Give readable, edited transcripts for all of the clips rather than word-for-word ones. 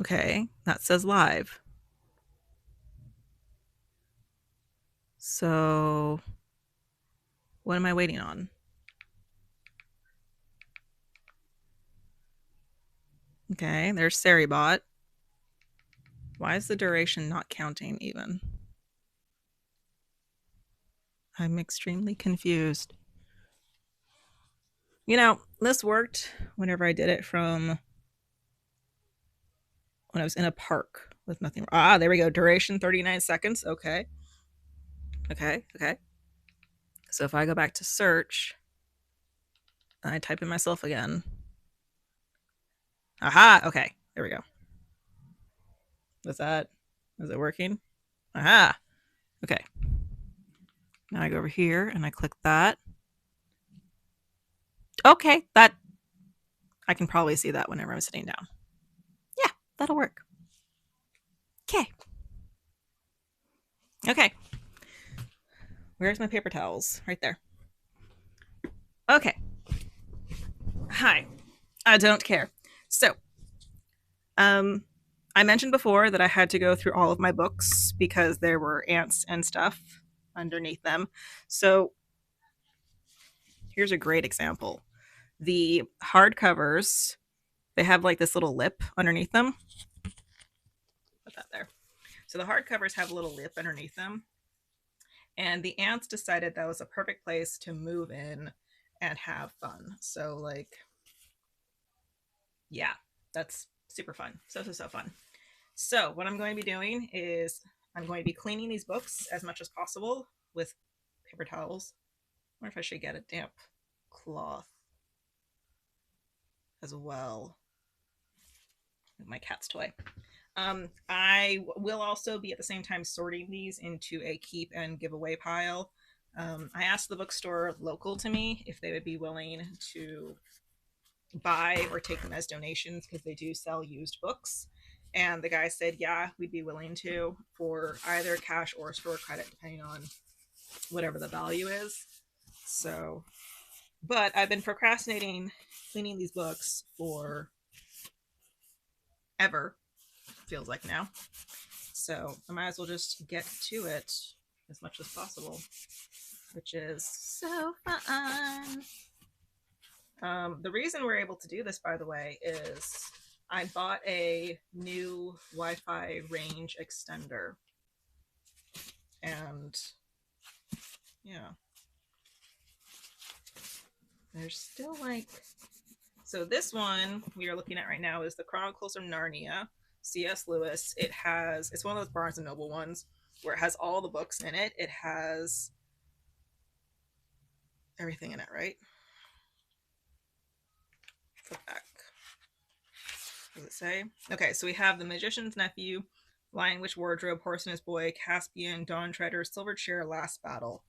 Okay, that says live. So what am I waiting on? Okay, there's Seribot. Why is the duration not counting even? I'm extremely confused. You know, this worked whenever I did it from when I was in a park with nothing. Ah, there we go. Duration 39 seconds. Okay. Okay. So if I go back to search and I type in myself again. Aha. Okay. There we go. Is it working? Aha. Okay. Now I go over here and I click that. Okay. I can probably see that whenever I'm sitting down. Yeah, that'll work. Okay. Okay. Where's my paper towels? Right there. Okay. Hi. I don't care. So, um, I mentioned before that I had to go through all of my books because there were ants and stuff underneath them. So, here's a great example. The hardcovers, they have like this little lip underneath them. Put that there. So, the hardcovers have a little lip underneath them. And the ants decided that was a perfect place to move in and have fun. So, like, yeah, that's super fun. So fun. So, what I'm going to be doing is I'm going to be cleaning these books as much as possible with paper towels. I wonder if I should get a damp cloth as well. My cat's toy. I will also be at the same time sorting these into a keep and giveaway pile. I asked the bookstore local to me if they would be willing to buy or take them as donations because they do sell used books. And the guy said, yeah, we'd be willing to for either cash or store credit, depending on whatever the value is. So, but I've been procrastinating cleaning these books for ever, feels like now. So I might as well just get to it as much as possible, which is so fun. The reason we're able to do this, by the way, is I bought a new Wi-Fi range extender, and yeah, there's still like, so this one we are looking at right now is the Chronicles of Narnia, C.S. Lewis. It's one of those Barnes and Noble ones where it has all the books in it. It has everything in it, right? Flip back. What does it say? Okay, so we have The Magician's Nephew, Lion Witch Wardrobe, Horse and His Boy, Caspian, Dawn Treader, Silver Chair, Last Battle.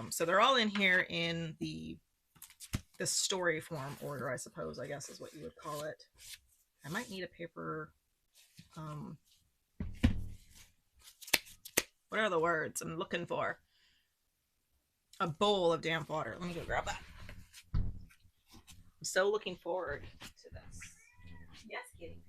So they're all in here in the story form order, I suppose, I guess is what you would call it. I might need a paper. What are the words I'm looking for? A bowl of damp water. Let me go grab that. I'm so looking forward to this. Yes, kitty.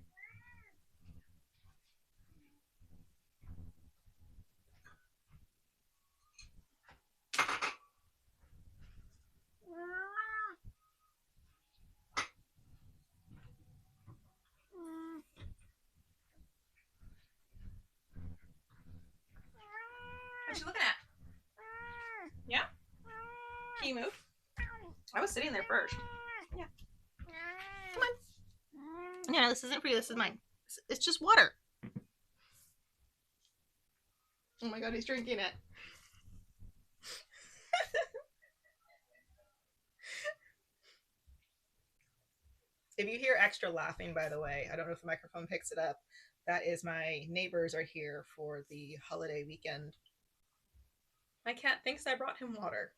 What you looking at? Yeah? Can you move? I was sitting there first. Yeah. Come on. Yeah, this isn't for you. This is mine. It's just water. Oh my god, he's drinking it. If you hear extra laughing, by the way, I don't know if the microphone picks it up. That is my neighbors are here for the holiday weekend. My cat thinks I brought him water.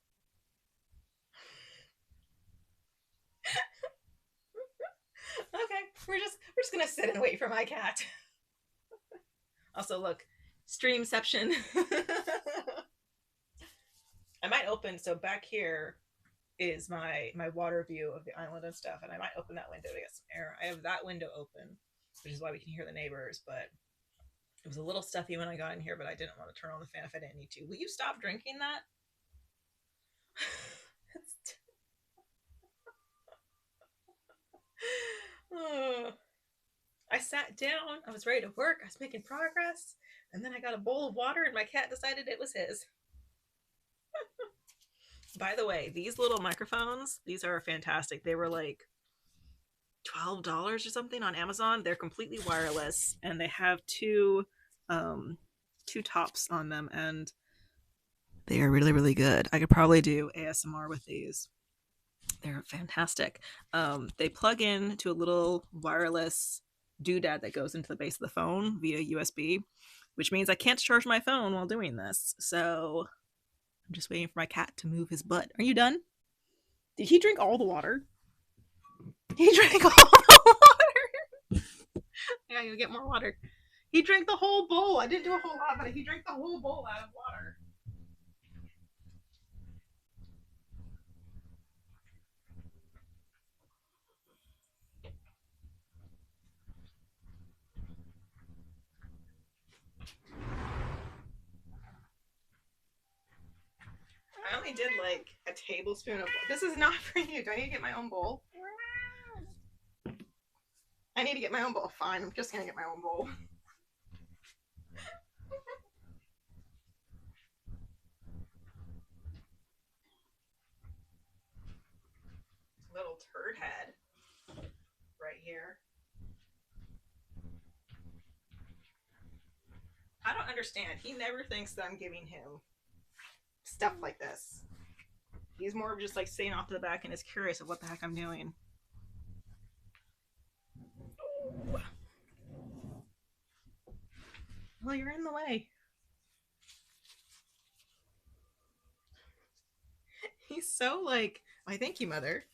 Okay, we're just gonna sit and wait for my cat. Also, look, streamception. I might open, so back here is my water view of the island and stuff, and I might open that window to get some air. I have that window open, which is why we can hear the neighbors. But it was a little stuffy when I got in here, but I didn't want to turn on the fan if I didn't need to. Will you stop drinking that? Oh. I sat down, I was ready to work, I was making progress, and then I got a bowl of water and my cat decided it was his. By the way, these little microphones, these are fantastic. They were like $12 or something on Amazon. They're completely wireless and they have two tops on them, and they are really, really good. I could probably do ASMR with these. They're fantastic. They plug in to a little wireless doodad that goes into the base of the phone via USB, which means I can't charge my phone while doing this. So I'm just waiting for my cat to move his butt. Are you done? Did he drink all the water? He drank all the water. Yeah, you get more water. He drank the whole bowl. I didn't do a whole lot, but he drank the whole bowl out of water. I only did like a tablespoon of. This is not for you. Do I need to get my own bowl? I need to get my own bowl. Fine, I'm just gonna get my own bowl. Little turd head right here. I don't understand. He never thinks that I'm giving him stuff like this. He's more of just like sitting off to the back and is curious of what the heck I'm doing. Well, you're in the way. He's so like, why, thank you, Mother.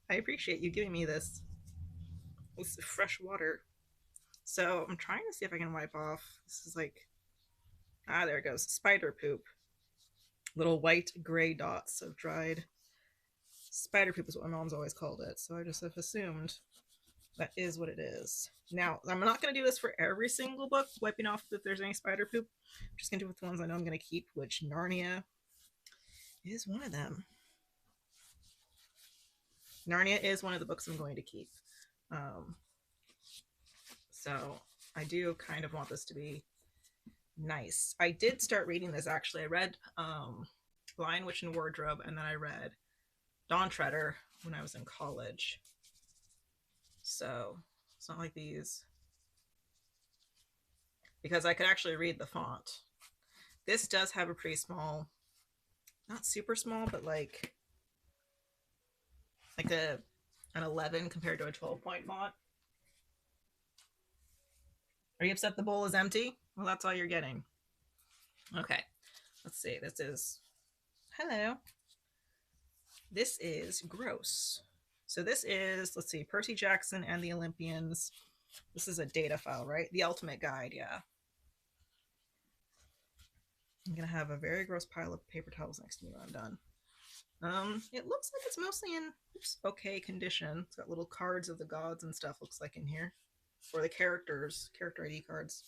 I appreciate you giving me this fresh water. So I'm trying to see if I can wipe off. This is like, there it goes. Spider poop. Little white gray dots of dried spider poop is what my mom's always called it. So I just have assumed that is what it is. Now, I'm not going to do this for every single book, wiping off if there's any spider poop. I'm just going to do it with the ones I know I'm going to keep, which Narnia is one of them. Narnia is one of the books I'm going to keep. So I do kind of want this to be nice. I did start reading this actually. I read Lion, Witch, and Wardrobe, and then I read Dawn Treader when I was in college. So it's not like these, because I could actually read the font. This does have a pretty small, not super small, but like an 11 compared to a 12-point font. Are you upset the bowl is empty? Well, that's all you're getting. Okay, let's see. This is, hello. This is Gross. So this is, let's see, Percy Jackson and the Olympians. This is a data file, right? The Ultimate Guide, yeah. I'm going to have a very gross pile of paper towels next to me when I'm done. It looks like it's mostly in okay condition. It's got little cards of the gods and stuff, looks like, in here. Or the characters, character ID cards.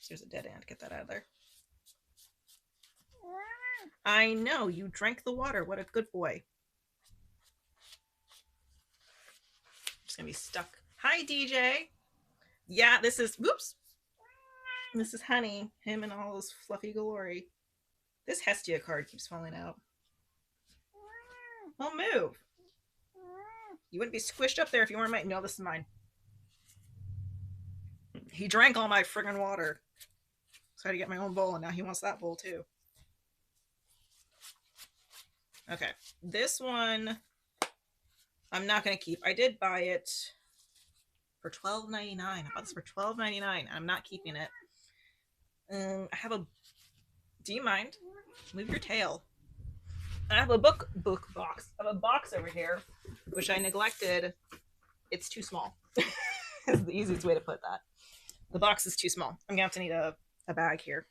There's a dead ant. Get that out of there. I know, you drank the water. What a good boy. Just gonna be stuck. Hi, DJ. Yeah, this is, whoops. This is Honey. Him and all his fluffy glory. This Hestia card keeps falling out. Well, move. You wouldn't be squished up there if you weren't mine. No, this is mine. He drank all my friggin' water. So I had to get my own bowl, and now he wants that bowl too. Okay, this one I'm not going to keep. I did buy it for $12.99. I bought this for $12.99. I'm not keeping it. I have a... Do you mind? Move your tail. I have a book box. I have a box over here, which I neglected. It's too small. Is the easiest way to put that. The box is too small. I'm going to have to need a bag here.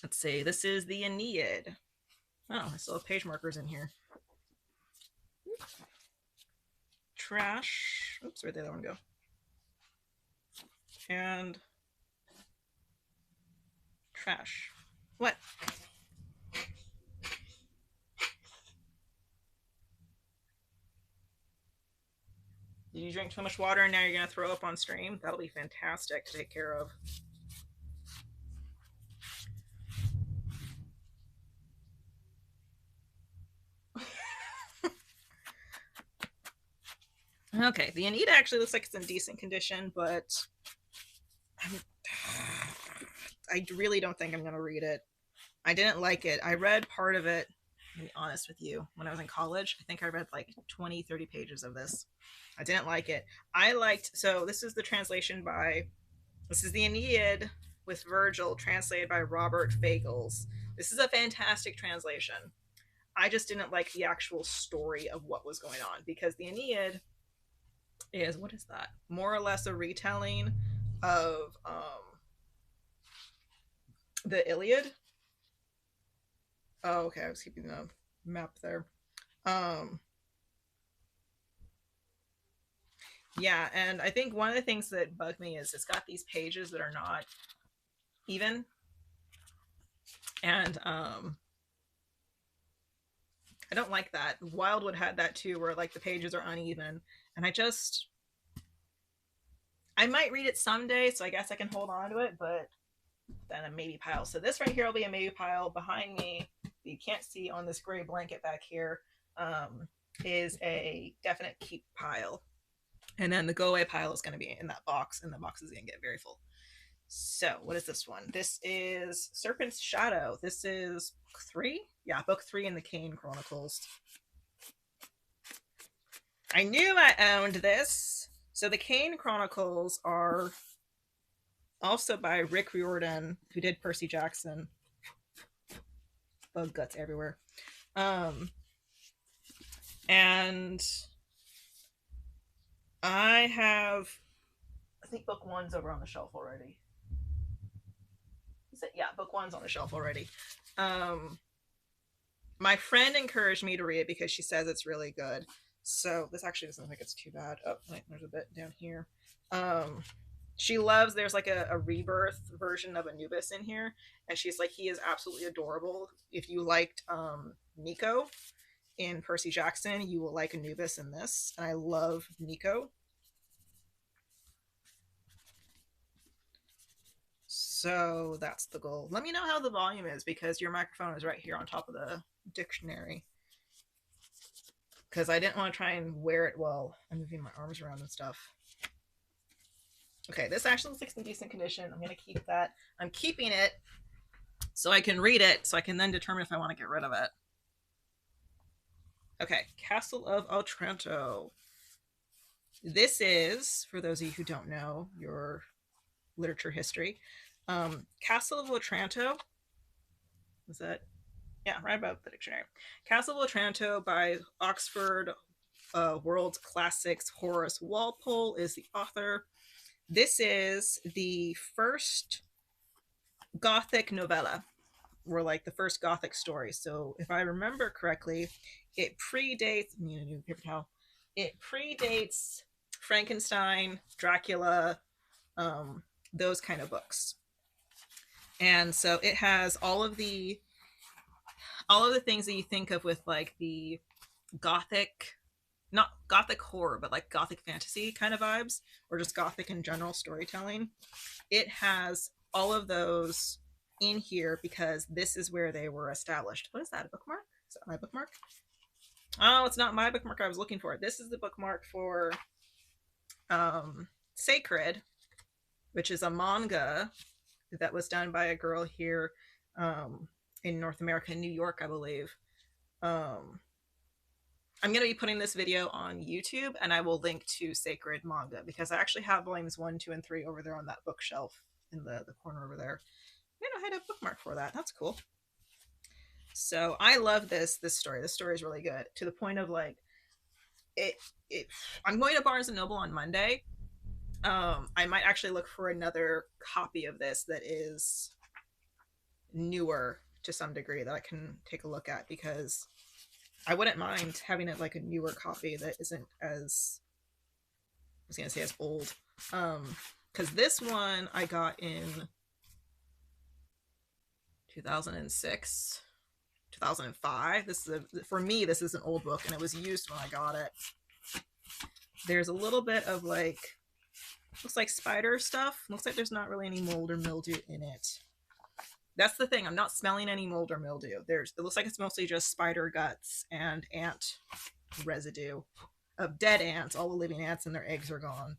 Let's see. This is the Aeneid. Oh, I still have page markers in here. Trash. Oops, where'd the other one go? and trash. What? Did you drink too much water and now you're going to throw up on stream? That'll be fantastic to take care of. Okay, the Anita actually looks like it's in decent condition, but I really don't think I'm going to read it. I didn't like it. I read part of it, to be honest with you, when I was in college. I think I read like 20, 30 pages of this. I didn't like it. So this is the translation this is the Aeneid with Virgil, translated by Robert Fagles. This is a fantastic translation. I just didn't like the actual story of what was going on, because the Aeneid is, what is that? More or less a retelling of the Iliad. Oh, okay. I was keeping the map there. Yeah, and I think one of the things that bugged me is it's got these pages that are not even, and I don't like that. Wildwood had that too, where like the pages are uneven, and I might read it someday, so I guess I can hold on to it, but then a maybe pile. So this right here will be a maybe pile. Behind me, you can't see on this gray blanket back here, is a definite keep pile. And then the go away pile is going to be in that box, and the box is going to get very full. So what is this one? This is Serpent's Shadow. This is book 3? Yeah, book 3 in the Kane Chronicles. I knew I owned this. So the Kane Chronicles are also by Rick Riordan, who did Percy Jackson. Bug guts everywhere. And I think book 1's over on the shelf already. Yeah, book 1's on the shelf already. My friend encouraged me to read it because she says it's really good. So this actually doesn't look like it's too bad. Oh, wait, there's a bit down here. She loves, there's like a rebirth version of Anubis in here, and she's like, he is absolutely adorable. If you liked Nico in Percy Jackson, you will like Anubis in this. And I love Nico. So that's the goal. Let me know how the volume is, because your microphone is right here on top of the dictionary. Because I didn't want to try and wear it while I'm moving my arms around and stuff. Okay, this actually looks like it's in decent condition. I'm going to keep that. I'm keeping it so I can read it, so I can then determine if I want to get rid of it. Okay, Castle of Otranto. This is, for those of you who don't know your literature history, Castle of Otranto. Is that? Yeah, right about the dictionary. Castle of Otranto by Oxford World Classics. Horace Walpole is the author. This is the first Gothic novella, or like the first Gothic story. So if I remember correctly, it predates, new paper towel. It predates Frankenstein, Dracula, those kind of books. And so it has all of the things that you think of with like the Gothic, not Gothic horror, but like Gothic fantasy kind of vibes, or just Gothic in general storytelling. It has all of those in here because this is where they were established. What is that, a bookmark? Is that my bookmark? Oh, it's not my bookmark I was looking for. This is the bookmark for Sacred, which is a manga that was done by a girl here in North America, in New York, I believe. I'm going to be putting this video on YouTube, and I will link to Sacred manga because I actually have volumes 1, 2, and 3 over there on that bookshelf in the corner over there. I had a bookmark for that. That's cool. So I love this story. This story is really good, to the point of like I'm going to Barnes and Noble on Monday. I might actually look for another copy of this that is newer to some degree that I can take a look at, because I wouldn't mind having it like a newer copy that isn't as, I was gonna say, as old. because this one I got in 2006, 2005. This is for me, this is an old book, and it was used when I got it. There's a little bit of like, looks like spider stuff. Looks like there's not really any mold or mildew in it. That's the thing. I'm not smelling any mold or mildew. It looks like it's mostly just spider guts and ant residue of dead ants. All the living ants and their eggs are gone.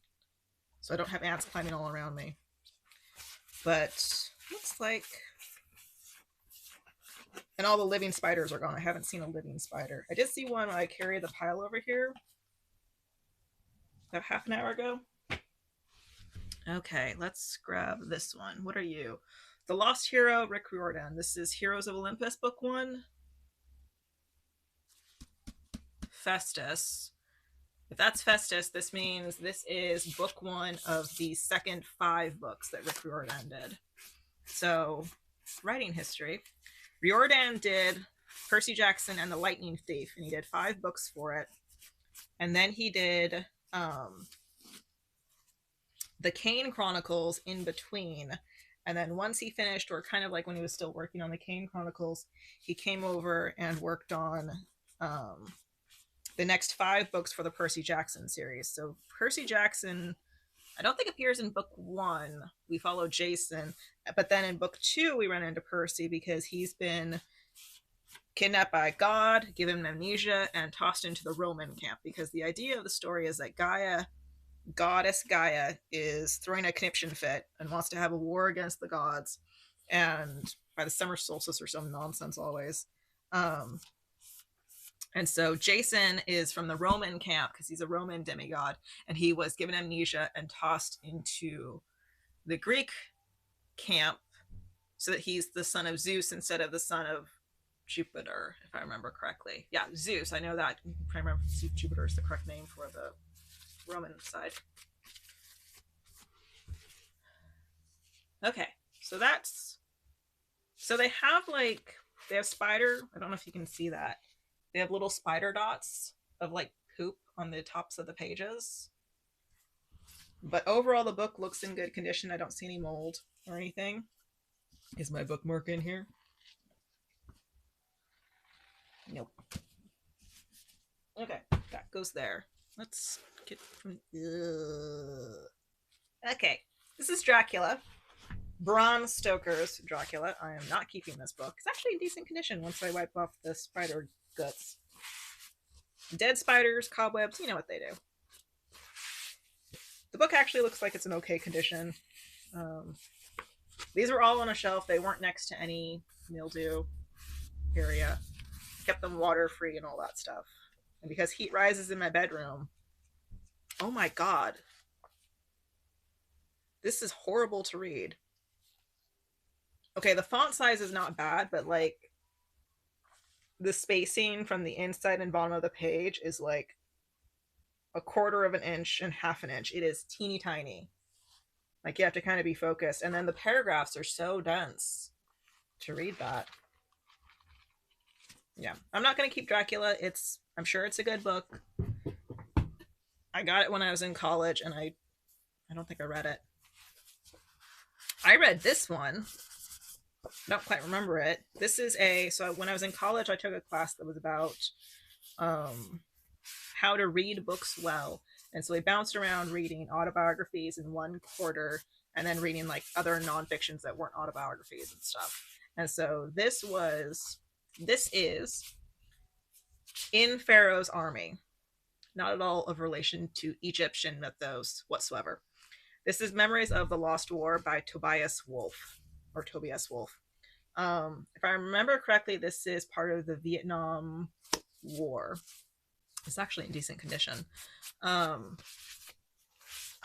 So I don't have ants climbing all around me. But looks like, and all the living spiders are gone. I haven't seen a living spider. I did see one when I carried the pile over here about half an hour ago. Okay, let's grab this one. What are you? The Lost Hero, Rick Riordan. This is Heroes of Olympus, book 1. Festus. If that's Festus, this means this is book 1 of the second 5 books that Rick Riordan did. So, writing history. Riordan did Percy Jackson and the Lightning Thief, and he did 5 books for it. And then he did the Kane Chronicles in between. And then once he finished, or kind of like when he was still working on the Kane Chronicles, he came over and worked on the next 5 books for the Percy Jackson series. So Percy Jackson, I don't think appears in book 1. We follow Jason. But then in book 2, we run into Percy because he's been kidnapped by God, given amnesia, and tossed into the Roman camp. Because the idea of the story is that Goddess Gaia is throwing a conniption fit and wants to have a war against the gods, and by the summer solstice or some nonsense always. And so Jason is from the Roman camp because he's a Roman demigod, and he was given amnesia and tossed into the Greek camp so that he's the son of Zeus instead of the son of Jupiter, if I remember correctly. Yeah, Zeus. I know that. I remember Jupiter is the correct name for the Roman side. Okay, so they have spider, I don't know if you can see that. They have little spider dots of like poop on the tops of the pages. But overall the book looks in good condition. I don't see any mold or anything. Is my bookmark in here? Nope. Okay, that goes there. Let's get from. Okay, this is Dracula. Bram Stoker's Dracula. I am not keeping this book. It's actually in decent condition once I wipe off the spider guts. Dead spiders, cobwebs, you know what they do. The book actually looks like it's in okay condition. These were all on a shelf. They weren't next to any mildew area. Kept them water free and all that stuff. And because heat rises in my bedroom, oh my god, this is horrible to read. Okay, the font size is not bad, but like the spacing from the inside and bottom of the page is like 1/4 of an inch and 1/2 an inch. It is teeny tiny. Like you have to kind of be focused. And then the paragraphs are so dense to read that. Yeah, I'm not going to keep Dracula. I'm sure it's a good book. I got it when I was in college, and I don't think I read it. I read this one. I don't quite remember it. This is so when I was in college, I took a class that was about how to read books well. And so we bounced around reading autobiographies in 1/4 and then reading like other nonfictions that weren't autobiographies and stuff. And so this is In Pharaoh's Army. Not at all of relation to Egyptian mythos whatsoever. This is Memories of the Lost War by Tobias Wolff. If I remember correctly, this is part of the Vietnam War. It's actually in decent condition. I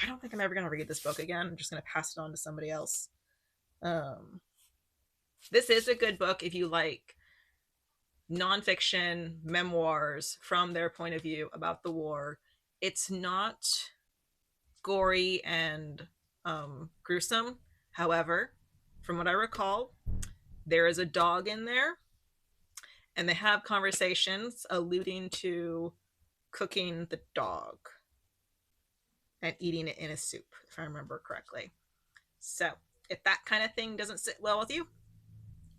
don't think I'm ever going to read this book again. I'm just going to pass it on to somebody else. This is a good book if you like nonfiction memoirs from their point of view about the war. It's not gory and gruesome. However, from what I recall, there is a dog in there, and they have conversations alluding to cooking the dog. and eating it in a soup, if I remember correctly. So if that kind of thing doesn't sit well with you,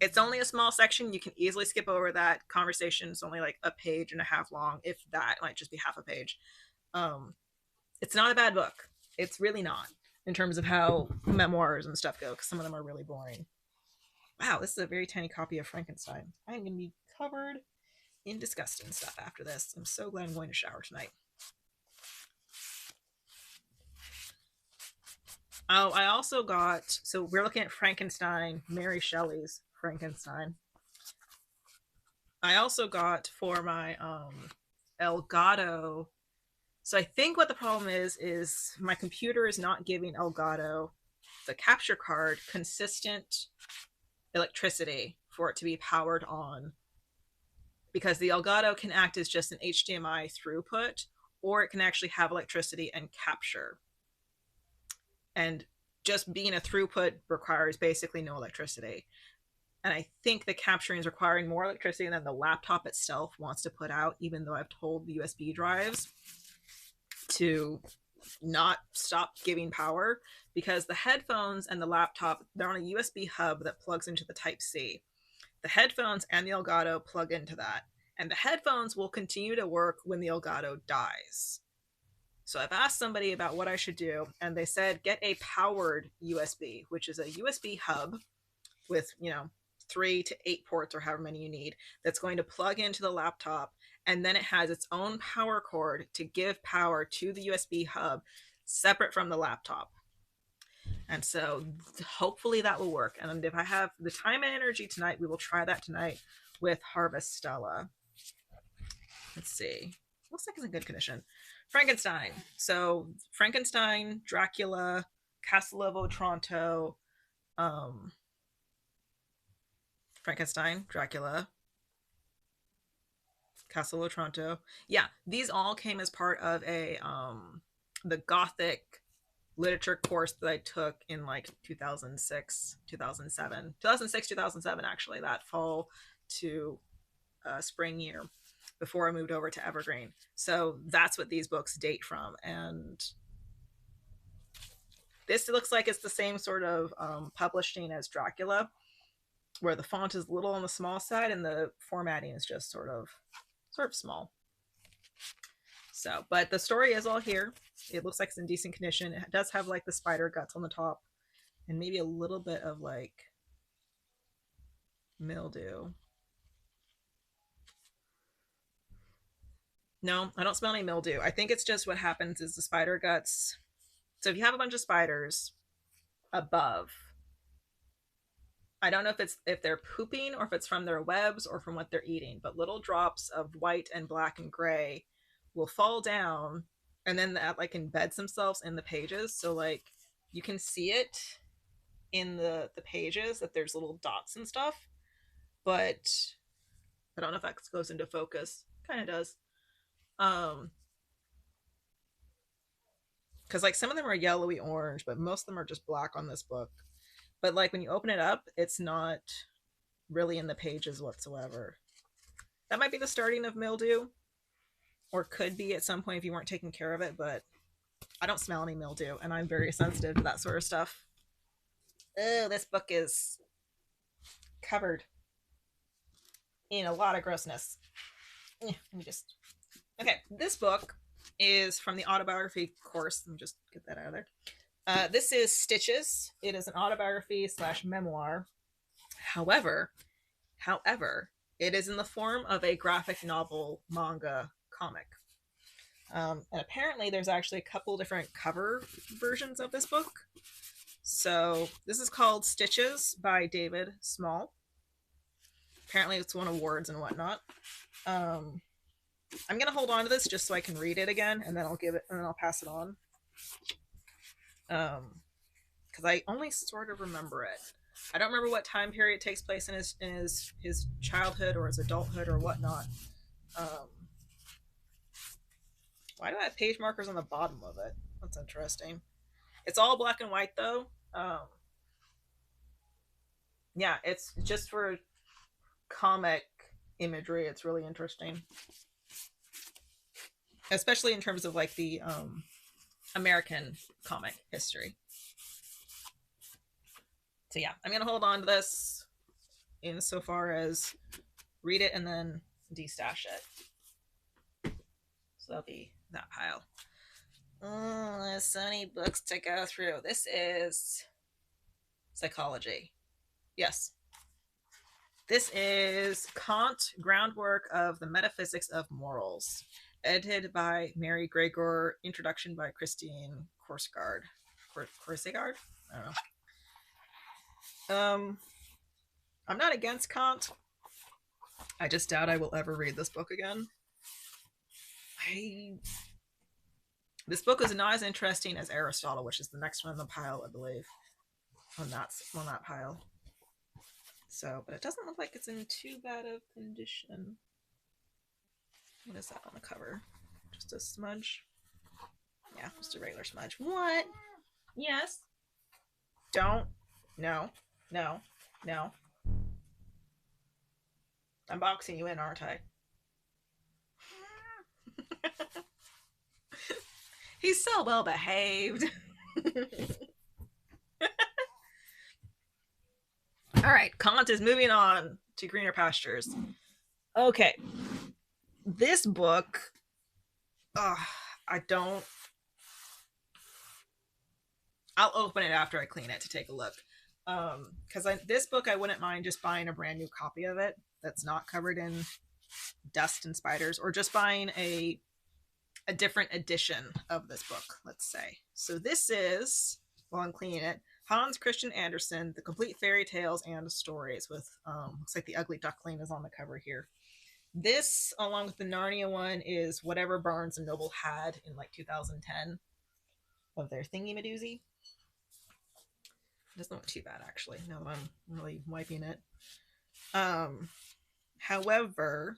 it's only a small section. You can easily skip over that. Conversation is only like a page and a half long, if that. It might just be half a page. It's not a bad book. It's really not, in terms of how memoirs and stuff go, because some of them are really boring. Wow, this is a very tiny copy of Frankenstein. I'm going to be covered in disgusting stuff after this. I'm so glad I'm going to shower tonight. Oh, I also got, so we're looking at Frankenstein, Mary Shelley's Frankenstein. I also got for my Elgato. So I think what the problem is my computer is not giving Elgato, the capture card, consistent electricity for it to be powered on, because the Elgato can act as just an HDMI throughput, or it can actually have electricity and capture. And just being a throughput requires basically no electricity. And I think the capturing is requiring more electricity than the laptop itself wants to put out, even though I've told the USB drives to not stop giving power, because the headphones and the laptop, they're on a USB hub that plugs into the Type-C. The headphones and the Elgato plug into that, and the headphones will continue to work when the Elgato dies. So I've asked somebody about what I should do, and they said get a powered USB, which is a USB hub with, 3 to 8 ports or however many you need, that's going to plug into the laptop, and then it has its own power cord to give power to the USB hub separate from the laptop. And so hopefully that will work. And if I have the time and energy tonight, we will try that tonight with Harvestella. Let's see. Looks like it's in good condition. Frankenstein. So Frankenstein, Dracula, Castle of Otranto, Frankenstein, Dracula, Castle of Otranto. Yeah, these all came as part of the Gothic literature course that I took in like 2006, 2007 actually, that fall to spring year, before I moved over to Evergreen. So that's what these books date from. And this looks like it's the same sort of publishing as Dracula, where the font is a little on the small side and the formatting is just sort of small. So, but the story is all here. It looks like it's in decent condition. It does have like the spider guts on the top and maybe a little bit of like mildew. No, I don't smell any mildew. I think it's just what happens is the spider guts. So if you have a bunch of spiders above, I don't know if they're pooping or if it's from their webs or from what they're eating, but little drops of white and black and gray will fall down, and then that like embeds themselves in the pages. So like you can see it in the pages that there's little dots and stuff, but I don't know if that goes into focus. Kind of does. Because like some of them are yellowy orange, but most of them are just black on this book. But like when you open it up, it's not really in the pages whatsoever. That might be the starting of mildew, or could be at some point if you weren't taking care of it, but I don't smell any mildew, and I'm very sensitive to that sort of stuff. Oh, this book is covered in a lot of grossness. Let me just... Okay, this book is from the autobiography course. Let me just get that out of there. This is Stitches. It is an autobiography / memoir. However, it is in the form of a graphic novel manga comic. And apparently there's actually a couple different cover versions of this book. So this is called Stitches by David Small. Apparently it's won awards and whatnot. I'm gonna hold on to this just so I can read it again, and then I'll pass it on. Because I only sort of remember it. I don't remember what time period it takes place in his childhood or his adulthood or whatnot. Why do I have page markers on the bottom of it? That's interesting. It's all black and white though. Yeah, it's just for comic imagery. It's really interesting, especially in terms of like the American comic history. So yeah, I'm gonna hold on to this insofar as read it and then destash it. So that'll be that pile. Oh, there's so many books to go through. This is psychology. Yes. This is Kant, Groundwork of the Metaphysics of Morals, edited by Mary Gregor, introduction by Christine Korsgaard. Korsgaard? I don't know. I'm not against Kant. I just doubt I will ever read this book again. This book is not as interesting as Aristotle, which is the next one on the pile, I believe. On that pile. So, but it doesn't look like it's in too bad of condition. What is that on the cover? Just a smudge? Yeah, just a regular smudge. What? Yes. Don't. No. No. No. I'm boxing you in, aren't I? He's so well behaved. All right, Kant is moving on to greener pastures. Okay. This book, I don't. I'll open it after I clean it to take a look. Because this book, I wouldn't mind just buying a brand new copy of it that's not covered in dust and spiders, or just buying a different edition of this book, let's say. So this is, while I'm cleaning it, Hans Christian Andersen, The Complete Fairy Tales and Stories, with looks like the Ugly Duckling is on the cover here. This, along with the Narnia one, is whatever Barnes and Noble had in like 2010 of their thingy madoozy. It doesn't look too bad, actually. No, I'm really wiping it. However,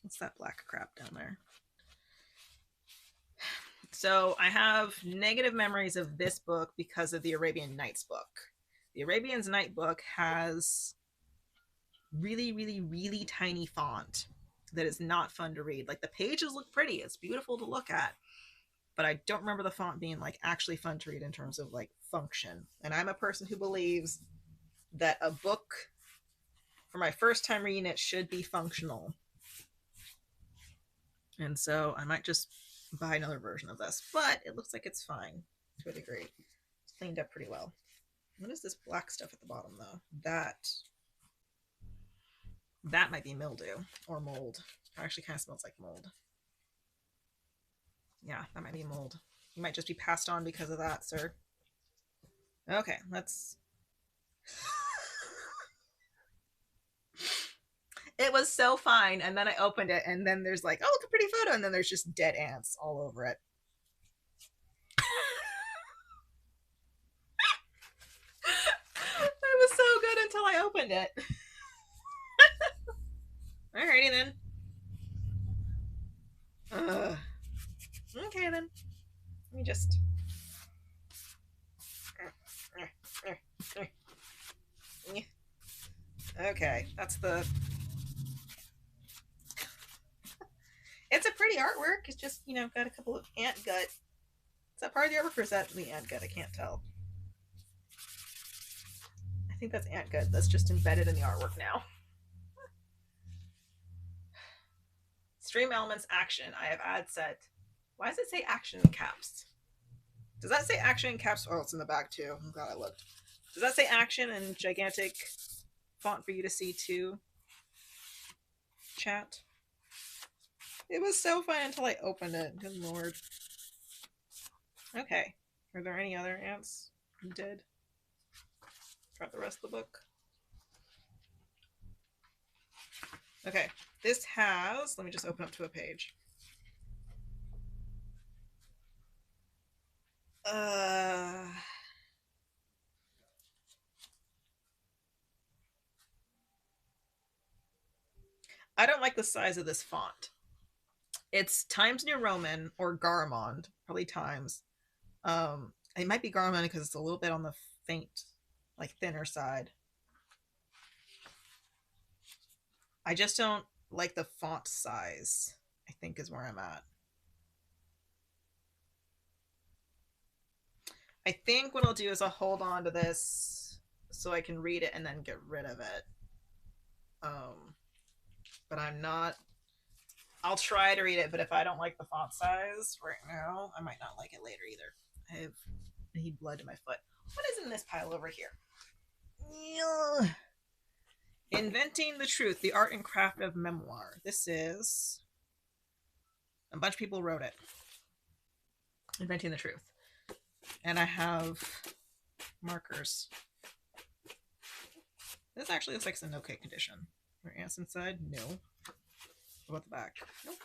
what's that black crap down there? So I have negative memories of this book because of the Arabian Nights book. The Arabian Nights book has really, really, really tiny font that is not fun to read. Like, the pages look pretty, it's beautiful to look at, but I don't remember the font being like actually fun to read in terms of like function. And I'm a person who believes that a book, for my first time reading it, should be functional. And so I might just buy another version of this, but it looks like it's fine to a degree. It's cleaned up pretty well. What is this black stuff at the bottom, though? That might be mildew or mold. It actually kind of smells like mold. Yeah, that might be mold. You might just be passed on because of that, sir. Okay, let's... It was so fine, and then I opened it, and then there's like, oh, look, a pretty photo, and then there's just dead ants all over it. It was so good until I opened it. Alrighty then. Okay then. Let me just... Okay, that's the... It's a pretty artwork. It's just, got a couple of ant gut. Is that part of the artwork, or is that the ant gut? I can't tell. I think that's ant gut. That's just embedded in the artwork now. Stream elements action. I have ad set. Why does it say action in caps? Does that say action in caps? Oh, it's in the back too. I'm glad I looked. Does that say action in gigantic font for you to see too? Chat. It was so fun until I opened it. Good lord. Okay. Are there any other ants you did throughout the rest of the book? Okay. This has... Let me just open up to a page. I don't like the size of this font. It's Times New Roman or Garamond, probably Times. It might be Garamond because it's a little bit on the faint, like thinner side. I just don't like the font size, I think is where I'm at. I think what I'll do is I'll hold on to this so I can read it and then get rid of it. But I'm not. I'll try to read it, but if I don't like the font size right now, I might not like it later either. I need blood to my foot. What is in this pile over here? Inventing the Truth, the Art and Craft of Memoir. This is. A bunch of people wrote it. Inventing the Truth. And I have markers. This actually looks like it's in okay condition. Are ants inside? No. What about the back? Nope.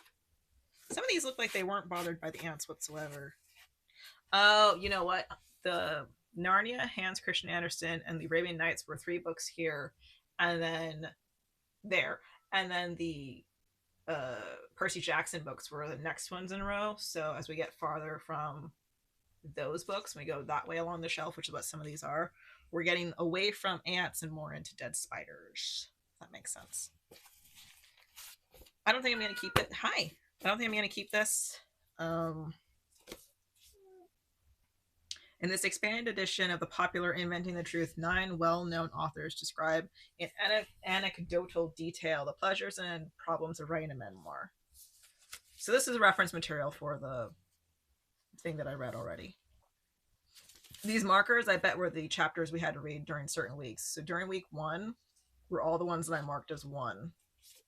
Some of these look like they weren't bothered by the ants whatsoever. Oh, you know what? The Narnia, Hans Christian Andersen, and the Arabian Nights were 3 books here, and then there. And then the Percy Jackson books were the next ones in a row. So as we get farther from those books, we go that way along the shelf, which is what some of these are. We're getting away from ants and more into dead spiders. If that makes sense. I don't think I'm going to keep it. Hi. I don't think I'm going to keep this. In this expanded edition of the popular Inventing the Truth, 9 well-known authors describe in anecdotal detail the pleasures and problems of writing a memoir. So this is a reference material for the thing that I read already. These markers, I bet, were the chapters we had to read during certain weeks. So during week 1 were all the ones that I marked as 1.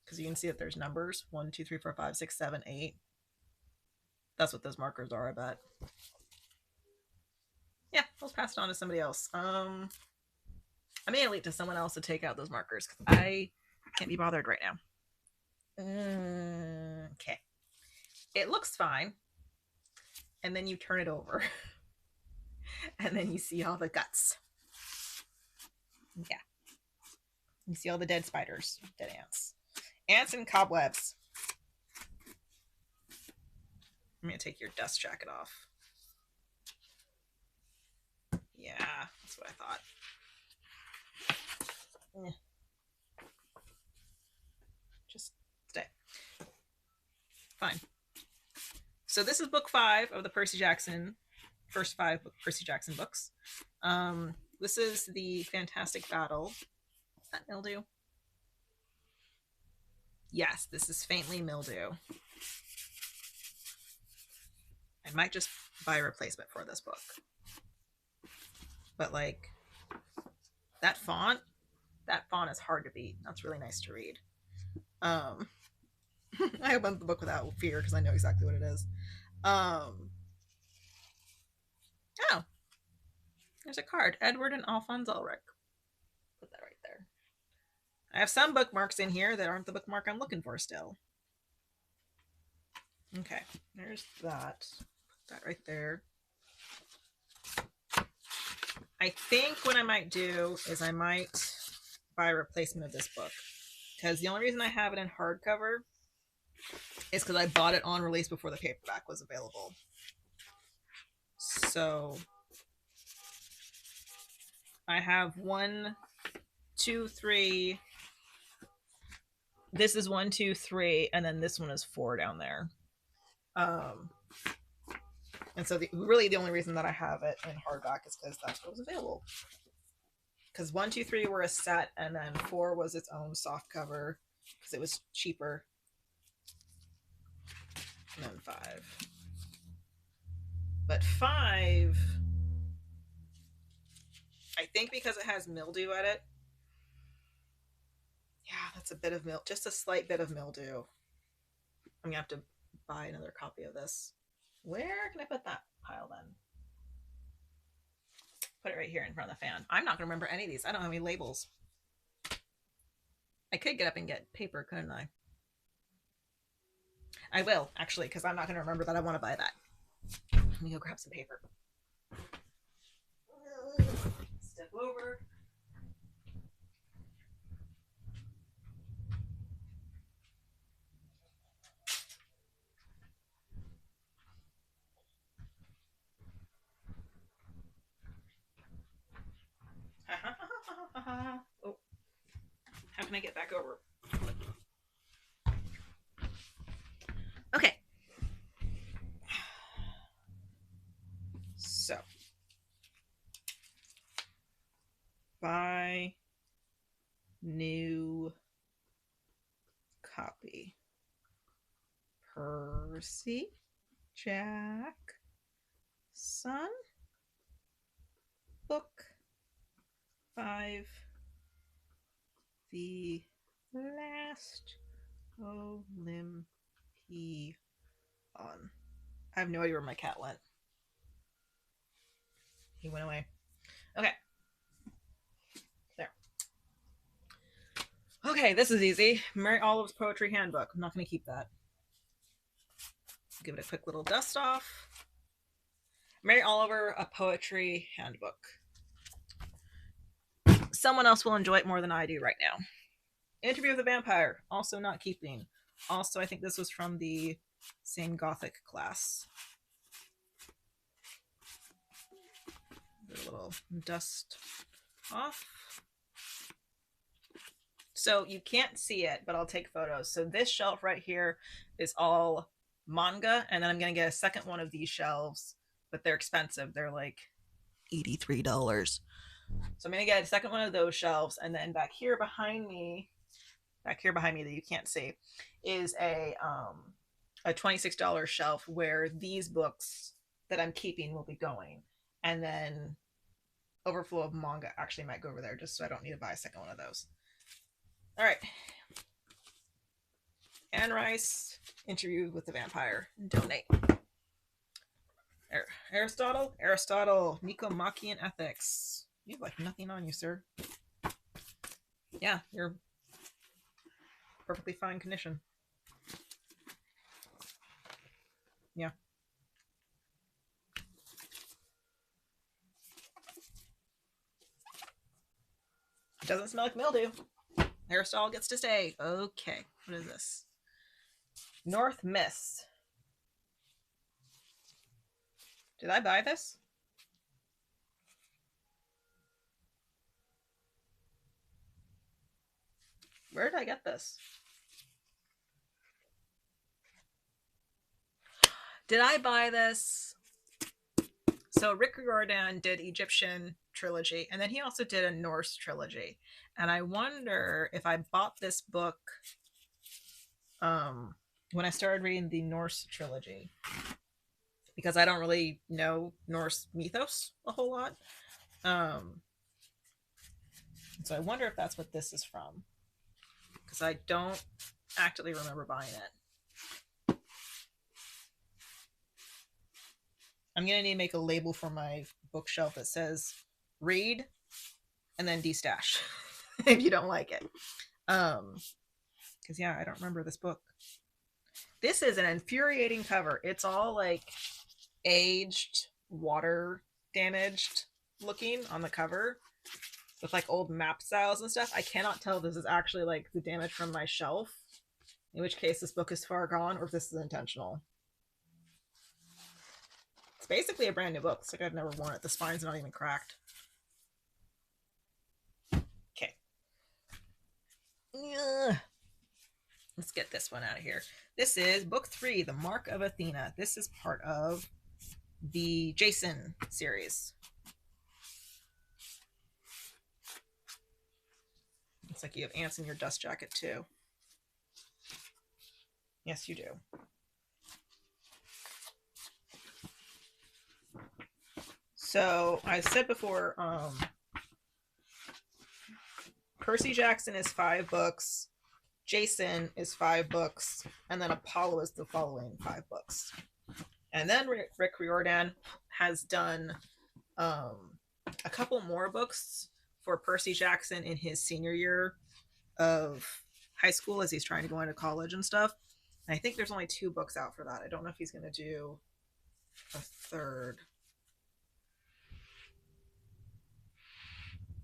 Because you can see that there's numbers 1, 2, 3, 4, 5, 6, 7, 8. That's what those markers are, I bet. Yeah, let's pass it on to somebody else. I may leave to someone else to take out those markers because I can't be bothered right now. Okay. It looks fine. And then you turn it over. And then you see all the guts. Yeah. You see all the dead spiders, dead ants. Ants and cobwebs. I'm going to take your dust jacket off. Yeah, that's what I thought. Just stay. Fine. So this is book 5 of the Percy Jackson, first 5 Percy Jackson books. This is the Fantastic Battle. Is that mildew? Yes, this is faintly mildew. I might just buy a replacement for this book. But like that font is hard to beat. That's really nice to read. I opened the book without fear because I know exactly what it is. Oh, there's a card. Edward and Alphonse Ulrich. Put that right there. I have some bookmarks in here that aren't the bookmark I'm looking for still. Okay, there's that. Put that right there. I think what I might do is I might buy a replacement of this book. Because the only reason I have it in hardcover is because I bought it on release before the paperback was available. So I have 1, 2, 3. This is 1, 2, 3, and then this one is 4 down there. And so really the only reason that I have it in hardback is because that's what was available. Because 1, 2, 3 were a set, and then 4 was its own soft cover because it was cheaper. And then 5. But 5, I think because it has mildew at it. Yeah, that's a bit of mildew, just a slight bit of mildew. I'm gonna have to buy another copy of this. Where can I put that pile then? Put it right here in front of the fan. I'm not gonna remember any of these. I don't have any labels. I could get up and get paper, couldn't I? I will, actually, because I'm not gonna remember that I want to buy that. Let me go grab some paper. Step over. Oh, how can I get back over? Okay. So Percy Jackson Book 5, The Last Olympian. I have no idea where my cat went. He went away. Okay. There. Okay, this is easy. Mary Olive's Poetry Handbook. I'm not going to keep that. Give it a quick little dust off. Mary Oliver, A Poetry Handbook. Someone else will enjoy it more than I do right now. Interview with the Vampire. Also not keeping. Also, I think this was from the same Gothic class. A little dust off. So you can't see it, but I'll take photos. So this shelf right here is all manga, and then I'm going to get a second one of these shelves, but they're expensive. They're like $83. So I'm going to get a second one of those shelves, and then back here behind me that you can't see, is a $26 shelf where these books that I'm keeping will be going. And then overflow of manga actually might go over there, just so I don't need to buy a second one of those. All right. Anne Rice, Interview with the Vampire. Donate. Aristotle, Nicomachean Ethics. You have like nothing on you, sir. Yeah, you're perfectly fine condition. Yeah. It doesn't smell like mildew. Aristotle gets to stay. Okay. What is this? North Mist. Did I buy this? Where did I get this? Did I buy this? So Rick Riordan did Egyptian trilogy, and then he also did a Norse trilogy. And I wonder if I bought this book when I started reading the Norse trilogy, because I don't really know Norse mythos a whole lot. So I wonder if that's what this is from, because I don't actually remember buying it. I'm going to need to make a label for my bookshelf that says read and then destash if you don't like it. Because, yeah, I don't remember this book. This is an infuriating cover. It's all like aged, water damaged looking on the cover with like old map styles and stuff. I cannot tell if this is actually like the damage from my shelf, in which case this book is far gone, or if this is intentional. It's basically a brand new book. It's like I've never worn it. The spine's not even cracked. Okay. Let's get this one out of here. This is book 3, The Mark of Athena. This is part of the Jason series. Looks like you have ants in your dust jacket too. Yes, you do. So I said before, Percy Jackson is 5 books, Jason is 5 books, and then Apollo is the following 5 books. And then Rick Riordan has done a couple more books for Percy Jackson in his senior year of high school as he's trying to go into college and stuff. And I think there's only 2 books out for that. I don't know if he's going to do a third.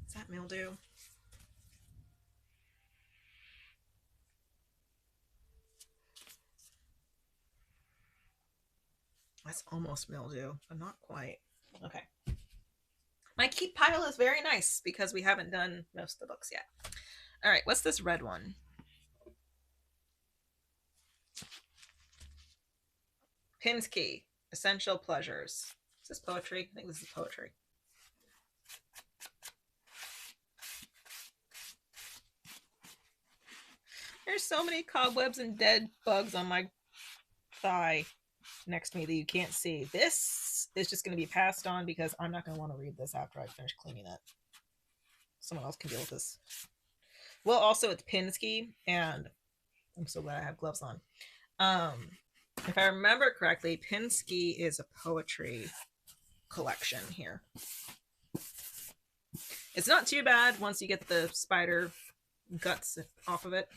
Is that mildew? That's almost mildew, but not quite. Okay. My keep pile is very nice because we haven't done most of the books yet. All right, what's this red one? Pinsky, Essential Pleasures. Is this poetry? I think this is poetry. There's so many cobwebs and dead bugs on my thigh next to me that you can't see. This is just going to be passed on because I'm not going to want to read this after I finish cleaning it. Someone else can deal with this. Well, also it's Pinsky, and I'm so glad I have gloves on. If I remember correctly, Pinsky is a poetry collection here. It's not too bad once you get the spider guts off of it.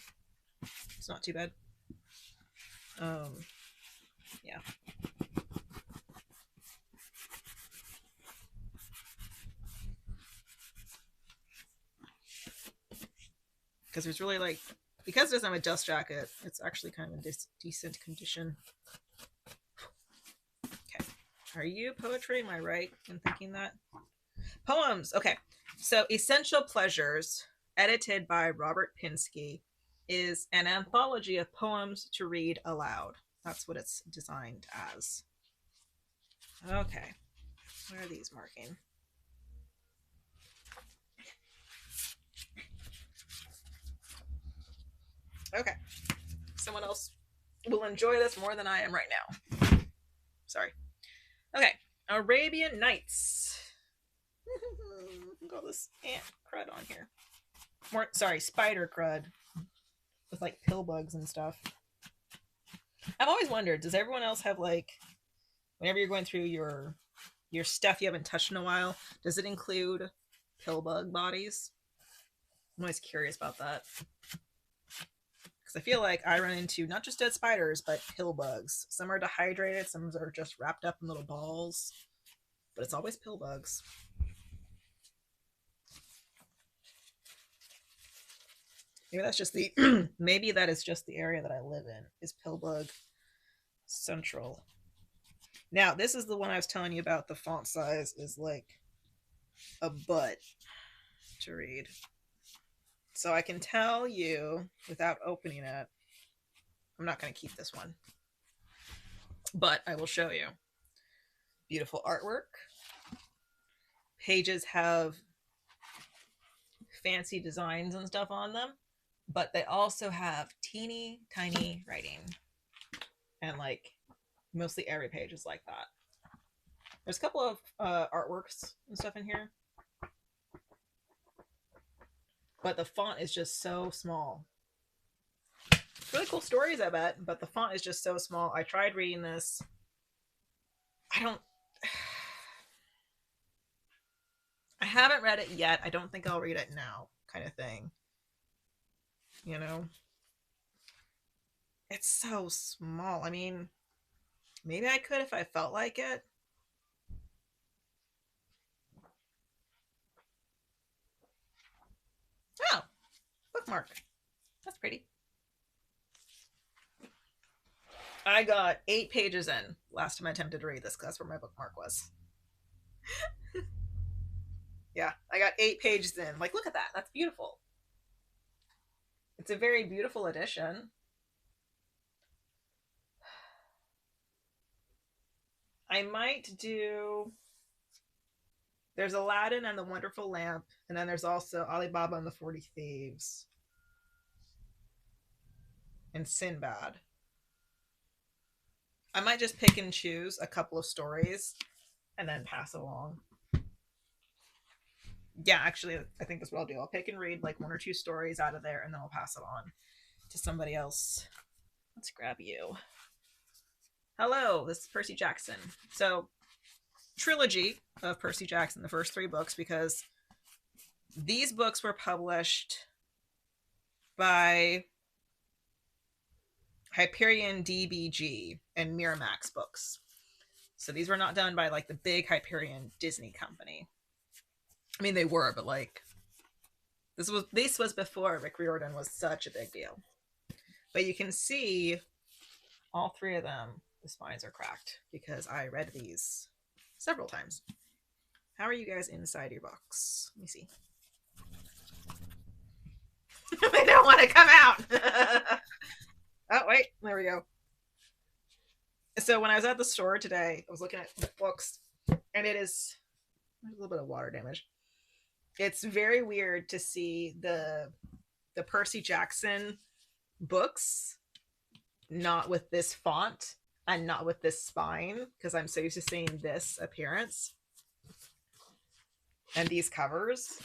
It's not too bad. Yeah. Because there's really like, because it doesn't have a dust jacket, it's actually kind of in decent condition. Okay. Are you poetry? Am I right in thinking that? Poems. Okay. So Essential Pleasures, edited by Robert Pinsky, is an anthology of poems to read aloud. That's what it's designed as. Okay. What are these marking? Okay. Someone else will enjoy this more than I am right now. Sorry. Okay. Arabian Nights. Got this ant crud on here. More, sorry, spider crud. With like pill bugs and stuff. I've always wondered, does everyone else have like, whenever you're going through your stuff you haven't touched in a while, does it include pill bug bodies? I'm always curious about that. Because I feel like I run into not just dead spiders, but pill bugs. Some are dehydrated, some are just wrapped up in little balls. But it's always pill bugs. Maybe that's just the maybe that is just the area that I live in, is Pillbug Central. Now, this is the one I was telling you about. The font size is like a butt to read. So I can tell you without opening it, I'm not going to keep this one, but I will show you. Beautiful artwork. Pages have fancy designs and stuff on them, but they also have teeny tiny writing, and like mostly every page is like that. There's a couple of artworks and stuff in here, but the font is just so small. Really cool stories, I bet, but the font is just so small. I tried reading this. I haven't read it yet. I don't think I'll read it now, kind of thing. You know? It's so small. I mean, maybe I could if I felt like it. Oh, bookmark. That's pretty. I got 8 pages in last time I attempted to read this because that's where my bookmark was. Yeah, I got 8 pages in. Like, look at that. That's beautiful. It's a very beautiful edition. I might do. There's Aladdin and the Wonderful Lamp, and then there's also Alibaba and the 40 Thieves, and Sinbad. I might just pick and choose a couple of stories and then pass it along. Yeah, actually, I think that's what I'll do. I'll pick and read like 1 or 2 stories out of there, and then I'll pass it on to somebody else. Let's grab you. Hello, this is Percy Jackson. So, trilogy of Percy Jackson, the first 3 books, because these books were published by Hyperion DBG and Miramax Books. So these were not done by like the big Hyperion Disney company. I mean, they were, but like this was before Rick Riordan was such a big deal. But you can see all 3 of them, the spines are cracked because I read these several times. How are you guys inside your box? Let me see. They don't want to come out. Oh, wait. There we go. So when I was at the store today, I was looking at books, and there's a little bit of water damage. It's very weird to see the Percy Jackson books not with this font. and not with this spine, because I'm so used to seeing this appearance and these covers.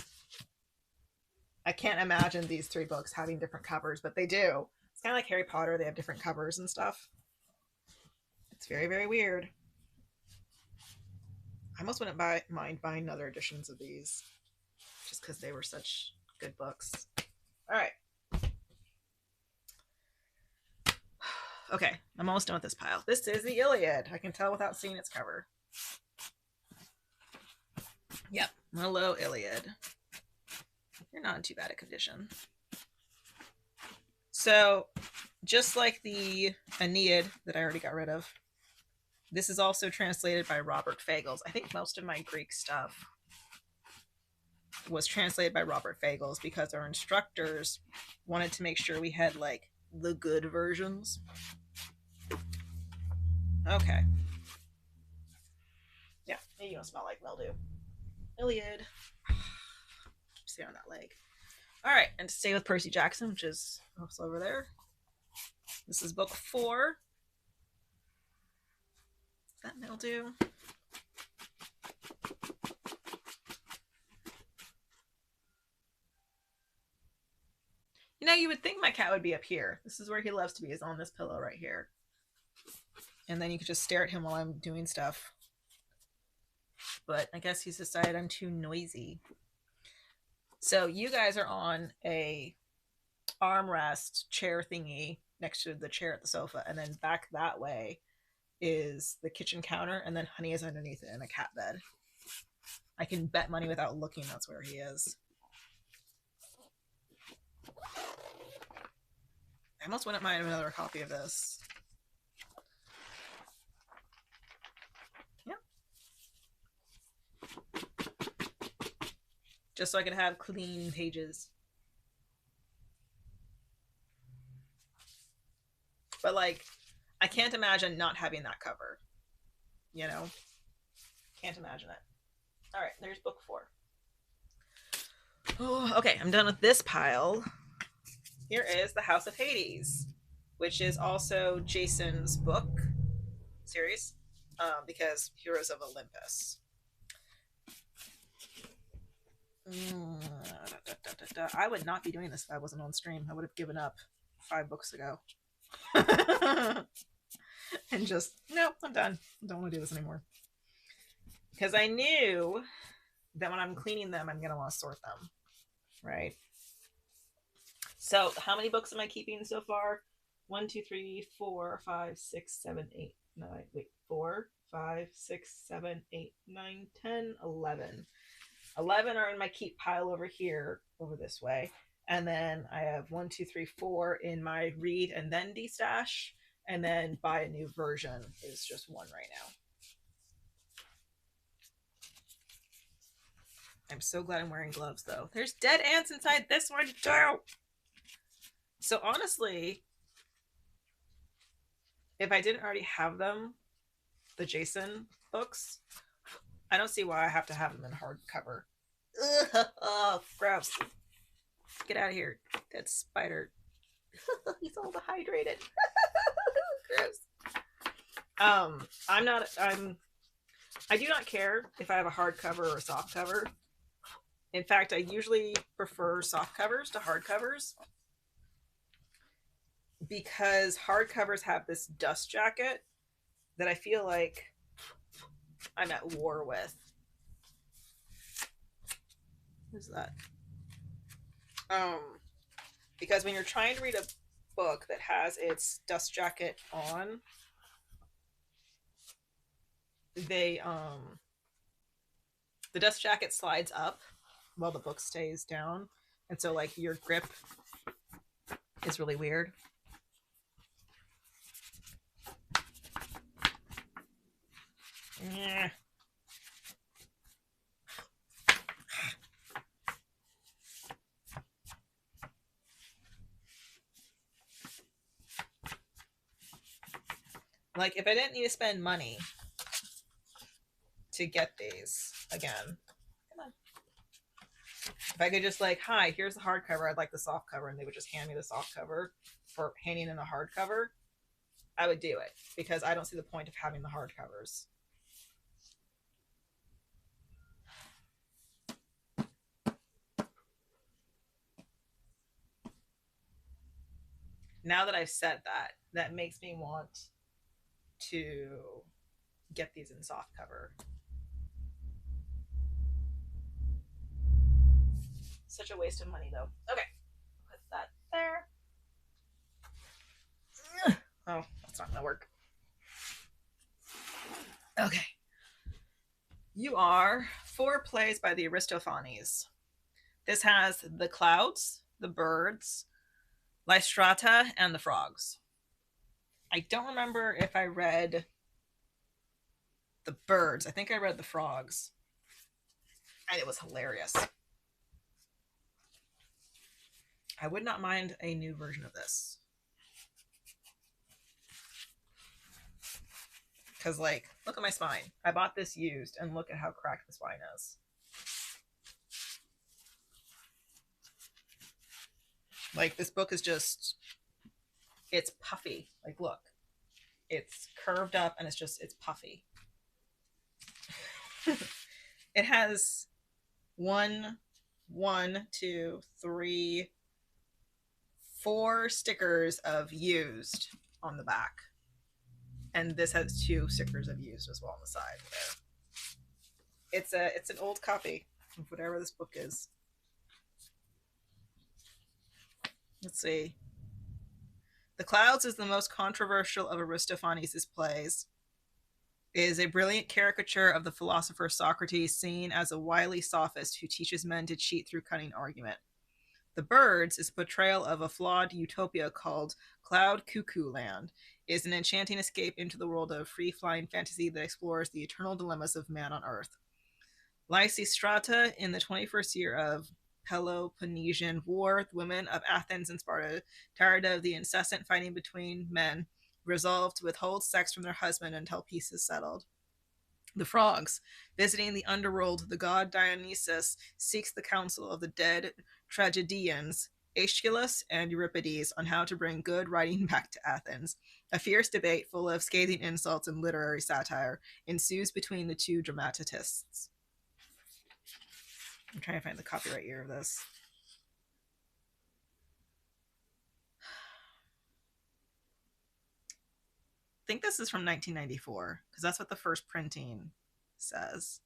I can't imagine these 3 books having different covers, but they do. It's kind of like Harry Potter. They have different covers and stuff. It's very, very weird. I almost wouldn't mind buying other editions of these just because they were such good books. All right. Okay, I'm almost done with this pile. This is the Iliad. I can tell without seeing its cover. Yep, hello Iliad. You're not in too bad a condition. So, just like the Aeneid that I already got rid of, this is also translated by Robert Fagles. I think most of my Greek stuff was translated by Robert Fagles because our instructors wanted to make sure we had like the good versions. Okay. Yeah, you don't smell like mildew. Iliad. Stay on that leg. All right, and to stay with Percy Jackson, which is also over there. This is book 4. Is that mildew? You know, you would think my cat would be up here. This is where he loves to be, is on this pillow right here. And then you could just stare at him while I'm doing stuff. But I guess he's decided I'm too noisy. So you guys are on a armrest chair thingy next to the chair at the sofa, and then back that way is the kitchen counter, and then Honey is underneath it in a cat bed. I can bet money without looking that's where he is. I almost wouldn't mind another copy of this. Just so I could have clean pages. But like, I can't imagine not having that cover. You know? Can't imagine it. All right, there's book 4. Oh, okay, I'm done with this pile. Here is The House of Hades, which is also Jason's book series, because Heroes of Olympus. I would not be doing this if I wasn't on stream. I would have given up 5 books ago. And just, no, I'm done. I don't want to do this anymore. Because I knew that when I'm cleaning them, I'm going to want to sort them. Right? So, how many books am I keeping so far? 1, 2, 3, 4, 5, 6, 7, 8, 9. Wait, 4, 5, 6, 7, 8, 9, 10, 11. 11 are in my keep pile over here, over this way. And then I have 1, 2, 3, 4 in my read and then destash. And then buy a new version is just 1 right now. I'm so glad I'm wearing gloves though. There's dead ants inside this one too. So honestly, if I didn't already have them, the Jason books, I don't see why I have to have them in hardcover. Oh, gross. Get out of here. That spider. He's all dehydrated. Gross. I do not care if I have a hardcover or a soft cover. In fact, I usually prefer soft covers to hardcovers because hardcovers have this dust jacket that I feel like I'm at war with. Who's that? Because when you're trying to read a book that has its dust jacket on, the dust jacket slides up while the book stays down, and so like your grip is really weird. Yeah. Like, if I didn't need to spend money to get these, again, come on. If I could just like, hi, here's the hardcover, I'd like the soft cover, and they would just hand me the soft cover for handing in the hardcover, I would do it because I don't see the point of having the hardcovers. Now that I've said that, that makes me want to get these in soft cover. Such a waste of money, though. Okay, put that there. Oh, that's not gonna work. Okay. You are 4 plays by the Aristophanes. This has the clouds, the birds, Lystrata, and the frogs. I don't remember if I read the birds. I think I read the frogs. And it was hilarious. I would not mind a new version of this. Because, like, look at my spine. I bought this used, and look at how cracked the spine is. Like, this book is just, it's puffy. Like, look. It's curved up, and it's puffy. It has 1, 2, 3, 4 stickers of used on the back. And this has 2 stickers of used as well on the side there. It's an old copy of whatever this book is. Let's see. The Clouds is the most controversial of Aristophanes' plays. It is a brilliant caricature of the philosopher Socrates, seen as a wily sophist who teaches men to cheat through cunning argument. The Birds is a portrayal of a flawed utopia called Cloud Cuckoo Land. It is an enchanting escape into the world of free-flying fantasy that explores the eternal dilemmas of man on Earth. Lysistrata, in the 21st year of Peloponnesian War, the women of Athens and Sparta, tired of the incessant fighting between men, resolved to withhold sex from their husband until peace is settled. The Frogs, visiting the underworld, the god Dionysus seeks the counsel of the dead tragedians Aeschylus and Euripides on how to bring good writing back to Athens. A fierce debate full of scathing insults and literary satire ensues between the 2 dramatists. I'm trying to find the copyright year of this. I think this is from 1994 because that's what the first printing says.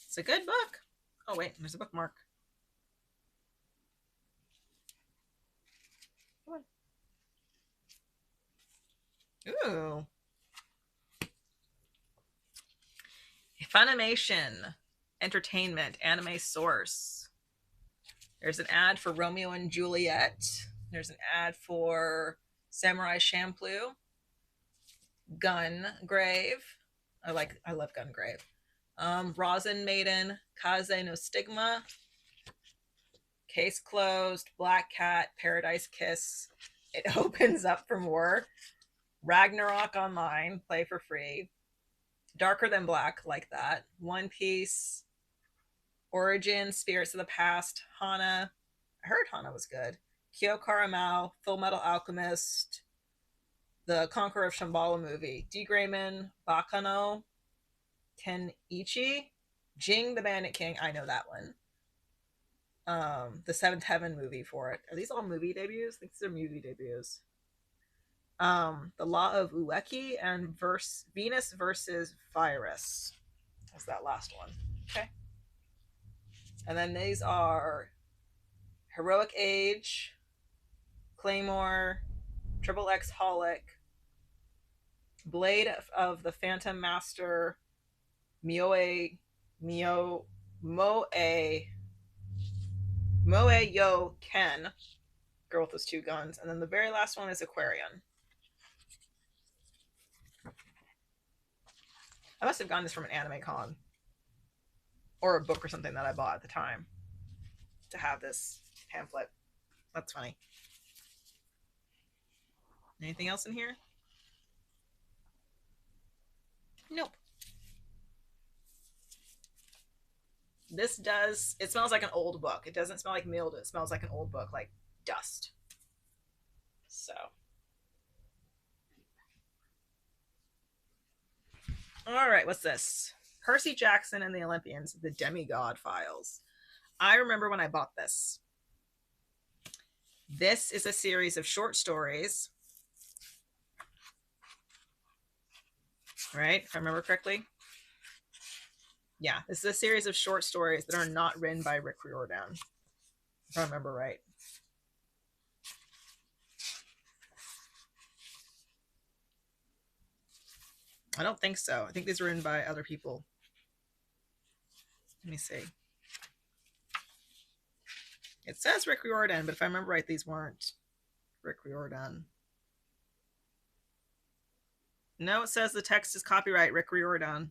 It's a good book. Oh, wait, there's a bookmark. Come on. Ooh. Funimation Entertainment Anime Source. There's an ad for Romeo and Juliet. There's an ad for Samurai Champloo. Gungrave. I love Gungrave. Rosin Maiden, Kaze no Stigma, Case Closed, Black Cat, Paradise Kiss. It opens up for more. Ragnarok Online, play for free. Darker Than Black, like that. One Piece, Origin, Spirits of the Past, Hana. I heard Hana was good. Kyo Karamao, Full Metal Alchemist, The Conqueror of Shambhala movie, D. Grayman, Bakano, Kenichi, Jing the Bandit King. I know that one. The Seventh Heaven movie for it. Are these all movie debuts? I think these are movie debuts. The Law of Ueki and Venus versus Virus. That's that last one. Okay. And then these are Heroic Age, Claymore, Triple X Holic, Blade of the Phantom Master, Moe Yo Ken, girl with those 2 guns, and then the very last one is Aquarian. I must have gotten this from an anime con or a book or something that I bought at the time to have this pamphlet. That's funny. Anything else in here? Nope. This does, it smells like an old book. It doesn't smell like mildew. It smells like an old book, like dust. So. All right, what's this? Percy Jackson and the Olympians, the Demigod Files. I remember when I bought this. This is a series of short stories, right? If I remember correctly. Yeah, this is a series of short stories that are not written by Rick Riordan, if I remember right. I don't think so. I think these were written by other people. Let me see. It says Rick Riordan, but if I remember right, these weren't Rick Riordan. No, it says the text is copyright Rick Riordan.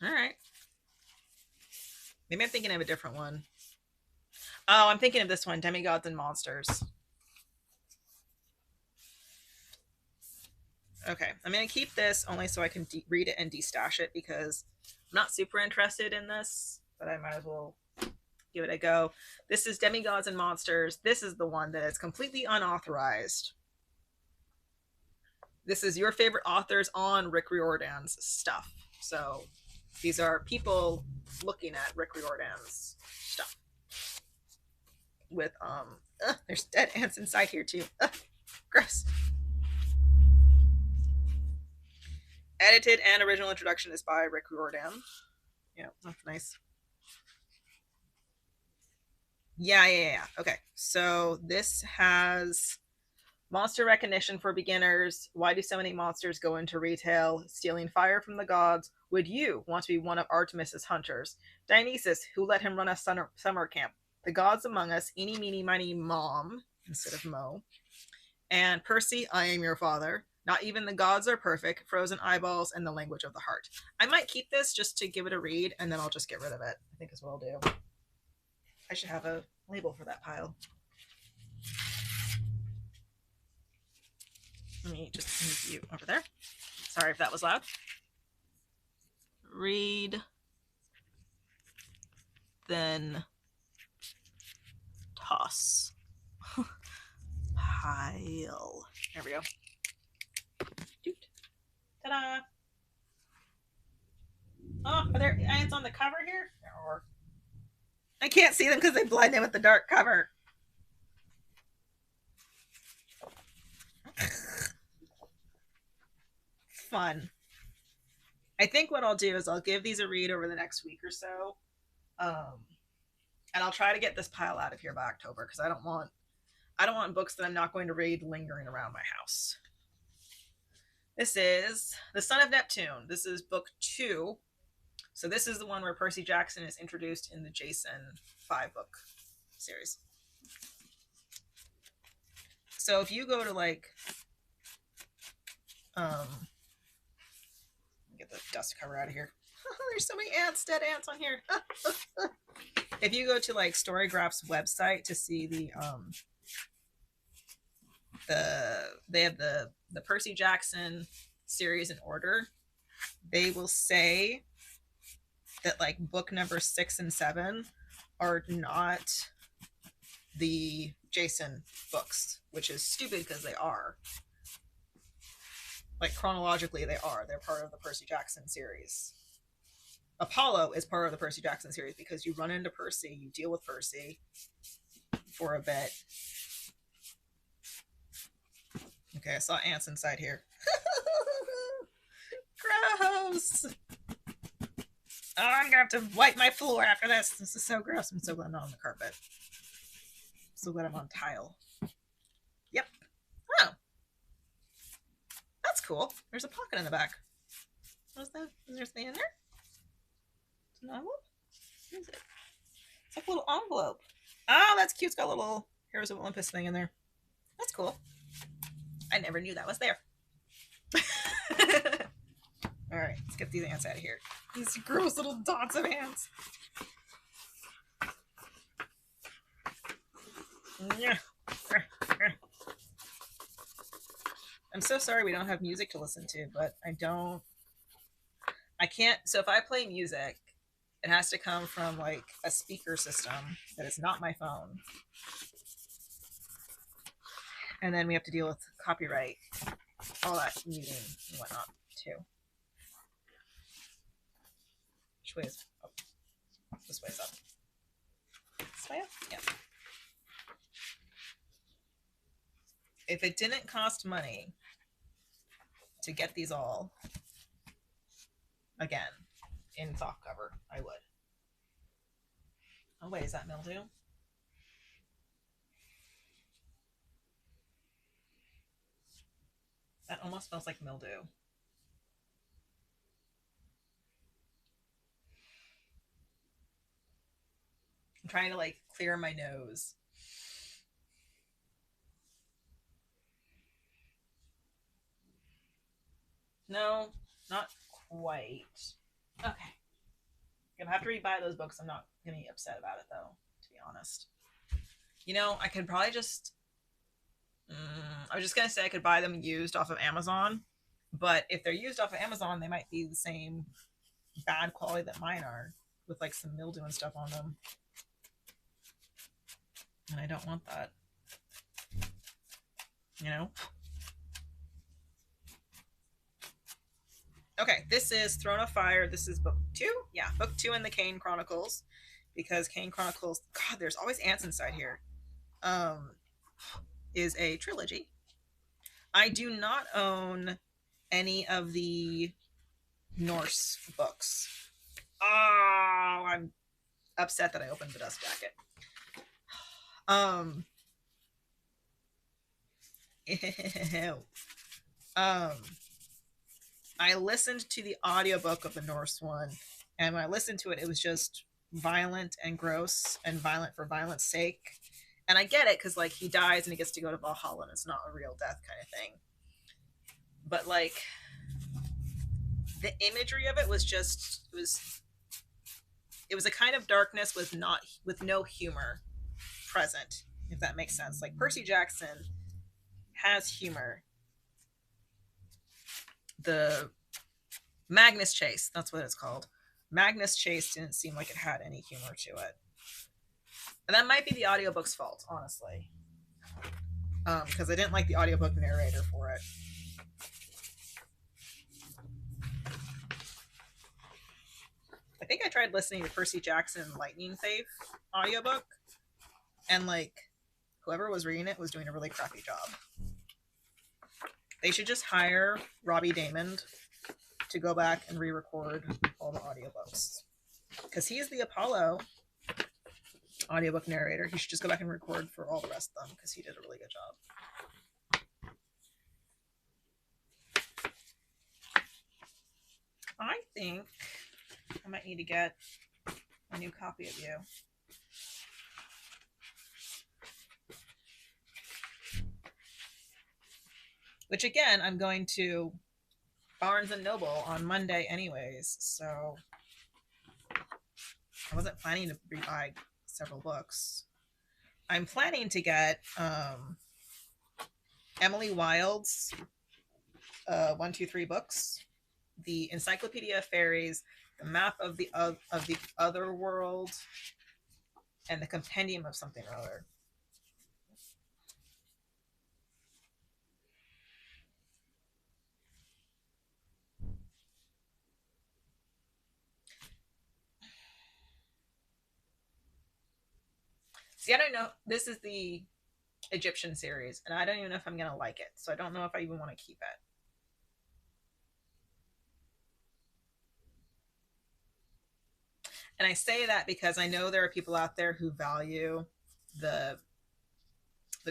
All right. Maybe I'm thinking of a different one. Oh, I'm thinking of this one, Demigods and Monsters. Okay, I'm going to keep this only so I can read it and destash it because I'm not super interested in this, but I might as well give it a go. This is Demigods and Monsters. This is the one that is completely unauthorized. This is your favorite authors on Rick Riordan's stuff. So these are people looking at Rick Riordan's stuff. With, there's dead ants inside here too. Gross. Edited and original introduction is by Rick Riordan. Yeah, that's nice. Yeah. Okay, so this has monster recognition for beginners. Why do so many monsters go into retail? Stealing fire from the gods. Would you want to be one of Artemis's hunters? Dionysus, who let him run a summer camp. The gods among us. Eeny, meeny, miny, mom instead of mo. And Percy, I am your father. Not even the gods are perfect. Frozen eyeballs and the language of the heart. I might keep this just to give it a read, and then I'll just get rid of it. I think is what I'll do. I should have a label for that pile. Let me just move you over there. Sorry if that was loud. Read, then toss. Pile. There we go. Ta-da! Oh, are there ants on the cover here? There are. I can't see them because they blend in with the dark cover. Fun. I think what I'll do is I'll give these a read over the next week or so. And I'll try to get this pile out of here by October because I don't want books that I'm not going to read lingering around my house. This is The Son of Neptune. This is book 2. So this is the one where Percy Jackson is introduced in the Jason 5-book series. So if you go to like, get the dust cover out of here. There's so many ants, dead ants on here. If you go to like Storygraph's website to see they have the Percy Jackson series in order, they will say that like book number 6 and 7 are not the Jason books, which is stupid because they are. Like chronologically, they are. They're part of the Percy Jackson series. Apollo is part of the Percy Jackson series because you run into Percy, you deal with Percy for a bit. Okay, I saw ants inside here. Gross! Oh, I'm gonna have to wipe my floor after this. This is so gross. I'm so glad I'm not on the carpet. I'm so glad I'm on tile. Yep. Oh. That's cool. There's a pocket in the back. What's that? Is there something in there? It's an envelope? What is it? It's like a little envelope. Oh, that's cute. It's got a little Heroes of Olympus thing in there. That's cool. I never knew that was there. All right, let's get these ants out of here. These gross little dots of ants. I'm so sorry we don't have music to listen to, but I can't. So if I play music, it has to come from like a speaker system that is not my phone. And then we have to deal with copyright, all that muting and whatnot too. Which way is up? This way is up. This way up? Yeah. If it didn't cost money to get these all again in softcover, I would. Oh wait, is that mildew? That almost smells like mildew. I'm trying to like clear my nose. No, not quite. Okay. I'm gonna have to rebuy those books. I'm not gonna be upset about it though, to be honest. You know, I could probably just. I was just gonna say I could buy them used off of Amazon, but if they're used off of Amazon, they might be the same bad quality that mine are, with like some mildew and stuff on them. And I don't want that. You know? Okay, this is Throne of Fire. This is book 2. Yeah, book 2 in the Kane Chronicles. Because Kane Chronicles, God, there's always ants inside here. Is a trilogy. I do not own any of the Norse books. Oh, I'm upset that I opened the dust jacket. Ew. I listened to the audiobook of the Norse one, and when I listened to it, it was just violent and gross and violent for violence sake. And I get it, because like he dies and he gets to go to Valhalla and it's not a real death kind of thing. But like the imagery of it was just it was a kind of darkness with no humor present, if that makes sense. Like Percy Jackson has humor. The Magnus Chase, that's what it's called. Magnus Chase didn't seem like it had any humor to it. And that might be the audiobook's fault, honestly. Because I didn't like the audiobook narrator for it. I think I tried listening to Percy Jackson Lightning Thief audiobook, and like whoever was reading it was doing a really crappy job. They should just hire Robbie Daymond to go back and re-record all the audiobooks, because he's the Apollo audiobook narrator. He should just go back and record for all the rest of them, because he did a really good job. I think I might need to get a new copy of you. Which again, I'm going to Barnes and Noble on Monday anyways, so I wasn't planning to rebuy several books. I'm planning to get Emily Wilde's 1, 2, 3 books, the Encyclopedia of Fairies, the Map of the Other World, and the Compendium of something or other. See, I don't know. This is the Egyptian series, and I don't even know if I'm going to like it. So I don't know if I even want to keep it. And I say that because I know there are people out there who value the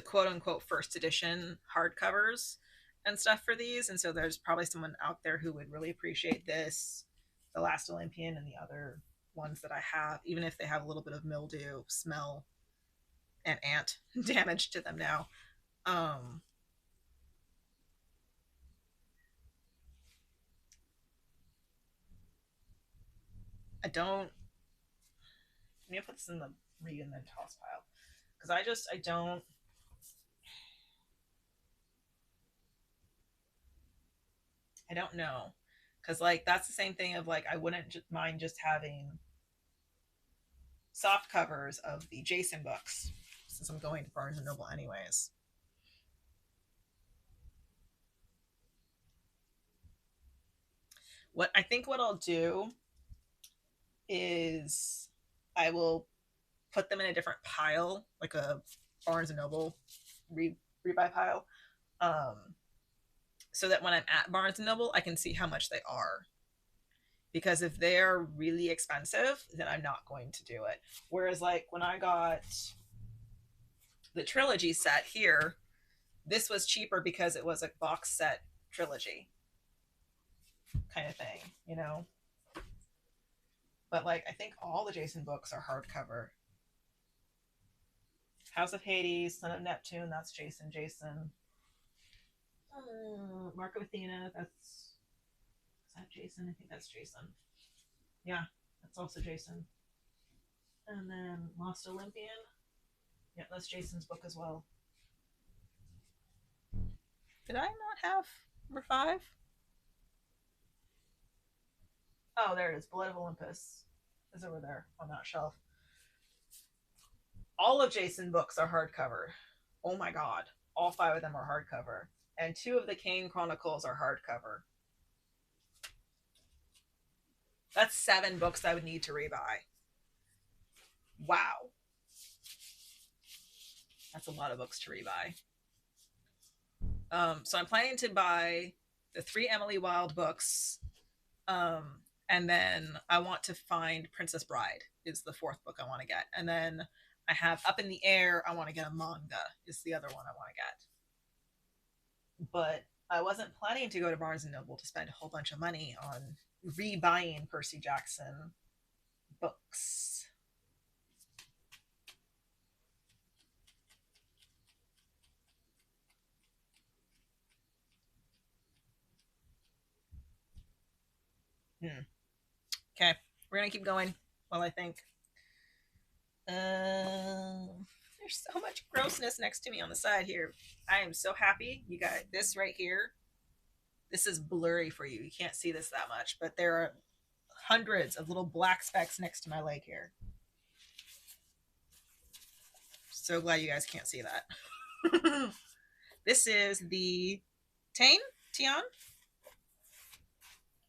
quote unquote first edition hardcovers and stuff for these. And so there's probably someone out there who would really appreciate this, The Last Olympian, and the other ones that I have, even if they have a little bit of mildew, smell, and ant damage to them now. I don't. Let me put this in the read and then toss pile, because I don't. I don't know, because like that's the same thing of like I wouldn't mind just having soft covers of the Jason books, since I'm going to Barnes and Noble anyways. What I think what I'll do is I will put them in a different pile, like a Barnes and Noble rebuy pile, um, so that when I'm at Barnes and Noble, I can see how much they are. Because if they're really expensive, then I'm not going to do it. Whereas, like when I got the trilogy set here, this was cheaper because it was a box set trilogy kind of thing, you know? But like, I think all the Jason books are hardcover. House of Hades, Son of Neptune, that's Jason. Jason. Mark of Athena, is that Jason? I think that's Jason. Yeah, that's also Jason. And then Lost Olympian. Yeah, that's Jason's book as well. Did I not have number 5? Oh, there it is. Blood of Olympus is over there on that shelf. All of Jason books are hardcover. Oh my god. All 5 of them are hardcover. And 2 of the Kane Chronicles are hardcover. That's 7 books I would need to rebuy. Wow. That's a lot of books to rebuy. So I'm planning to buy the 3 Emily Wilde books. And then I want to find Princess Bride is the 4th book I want to get. And then I have Up in the Air, I want to get a manga is the other one I want to get. But I wasn't planning to go to Barnes and Noble to spend a whole bunch of money on rebuying Percy Jackson books. Okay, we're gonna keep going while I think. There's so much grossness next to me on the side here. I am so happy you got this right here. This is blurry for you. You can't see this that much, but there are hundreds of little black specks next to my leg here. So glad you guys can't see that. This is the Tian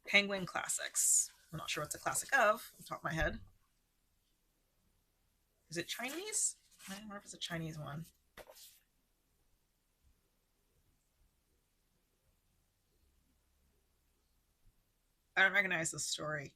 Penguin Classics. I'm not sure what's a classic of, off the top of my head. Is it Chinese? I don't know if it's a Chinese one. I don't recognize this story.